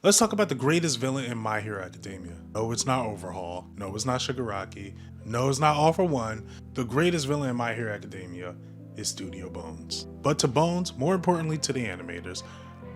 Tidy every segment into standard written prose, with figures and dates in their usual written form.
Let's talk about the greatest villain in My Hero Academia. No, it's not Overhaul. No, it's not Shigaraki. No, it's not All for One. The greatest villain in My Hero Academia is Studio Bones. But to Bones, more importantly to the animators,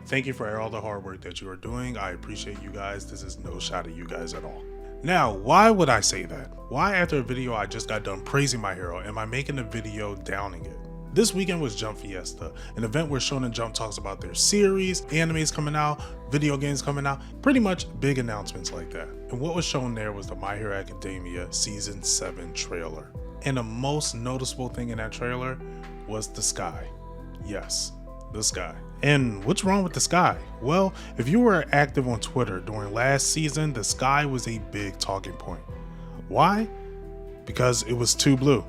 thank you for all the hard work that you are doing. I appreciate you guys. This is no shot at you guys at all. Now, why would I say that? Why after a video I just got done praising my hero am I making a video downing it? This weekend was Jump Fiesta, an event where Shonen Jump talks about their series, animes coming out, video games coming out, pretty much big announcements like that. And what was shown there was the My Hero Academia Season 7 trailer. And the most noticeable thing in that trailer was the sky. Yes, the sky. And what's wrong with the sky? Well, if you were active on Twitter during last season, the sky was a big talking point. Why? Because it was too blue.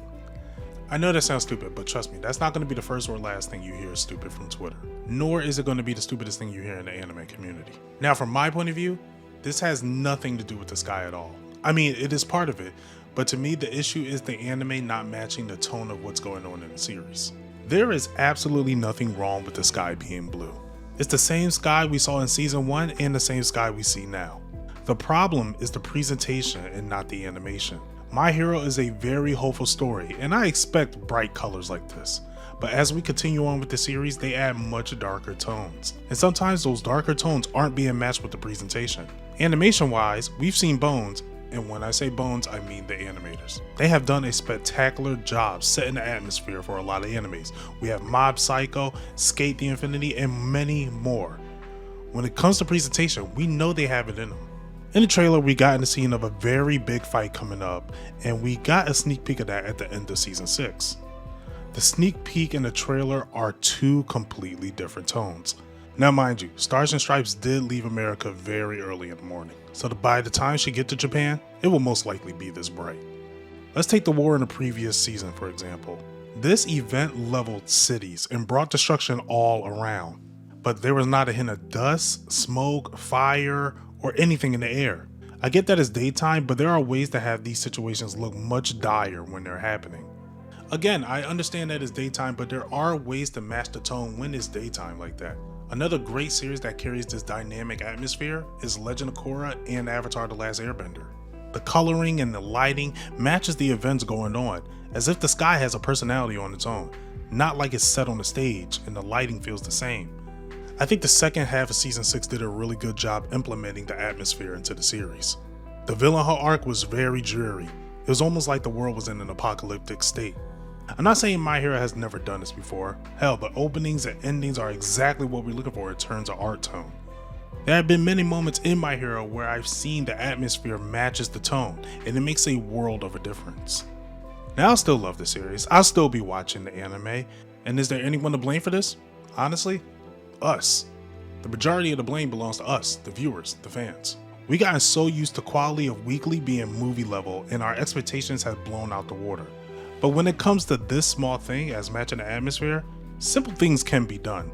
I know that sounds stupid, but trust me, that's not going to be the first or last thing you hear stupid from Twitter. Nor is it going to be the stupidest thing you hear in the anime community. Now, from my point of view, this has nothing to do with the sky at all. I mean, it is part of it, but to me, the issue is the anime not matching the tone of what's going on in the series. There is absolutely nothing wrong with the sky being blue. It's the same sky we saw in Season 1 and the same sky we see now. The problem is the presentation and not the animation. My Hero is a very hopeful story, and I expect bright colors like this. But as we continue on with the series, they add much darker tones. And sometimes those darker tones aren't being matched with the presentation. Animation wise, we've seen Bones, and when I say Bones, I mean the animators. They have done a spectacular job setting the atmosphere for a lot of animes. We have Mob Psycho, Skate the Infinity, and many more. When it comes to presentation, we know they have it in them. In the trailer, we got in the scene of a very big fight coming up, and we got a sneak peek of that at the end of Season 6. The sneak peek and the trailer are two completely different tones. Now mind you, Stars and Stripes did leave America very early in the morning, so by the time she gets to Japan, it will most likely be this bright. Let's take the war in the previous season for example. This event leveled cities and brought destruction all around, but there was not a hint of dust, smoke, fire, or anything in the air. I get that it's daytime, but there are ways to have these situations look much dire when they're happening. Again, I understand that it's daytime, but there are ways to match the tone when it's daytime like that. Another great series that carries this dynamic atmosphere is Legend of Korra and Avatar: The Last Airbender. The coloring and the lighting matches the events going on, as if the sky has a personality on its own, not like it's set on the stage and the lighting feels the same. I think the second half of Season 6 did a really good job implementing the atmosphere into the series. The villain her arc was very dreary. It was almost like the world was in an apocalyptic state. I'm not saying My Hero has never done this before. Hell, the openings and endings are exactly what we're looking for in terms of art tone. There have been many moments in My Hero where I've seen the atmosphere matches the tone, and it makes a world of a difference. Now, I still love the series. I'll still be watching the anime. And is there anyone to blame for this? Honestly, us. The majority of the blame belongs to us, the viewers, the fans. We gotten so used to quality of weekly being movie level, and our expectations have blown out the water. But when it comes to this small thing as matching the atmosphere, simple things can be done.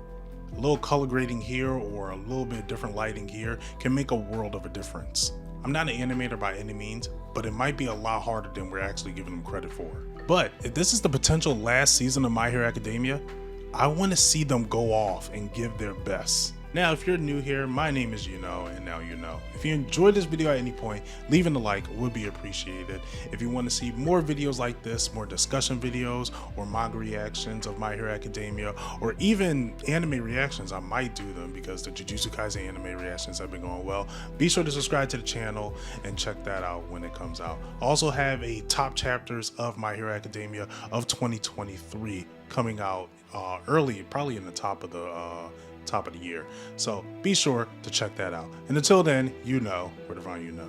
A little color grading here or a little bit different lighting here can make a world of a difference. I'm not an animator by any means, but it might be a lot harder than we're actually giving them credit for. But if this is the potential last season of My Hero Academia, I want to see them go off and give their best. Now, if you're new here, my name is Yuno, and now you know. If you enjoyed this video at any point, leaving a like would be appreciated. If you want to see more videos like this, more discussion videos, or manga reactions of My Hero Academia, or even anime reactions, I might do them because the Jujutsu Kaisen anime reactions have been going well. Be sure to subscribe to the channel and check that out when it comes out. I also have a top chapters of My Hero Academia of 2023 coming out early, probably in the top of the year. So be sure to check that out. And until then, you know where to find you know.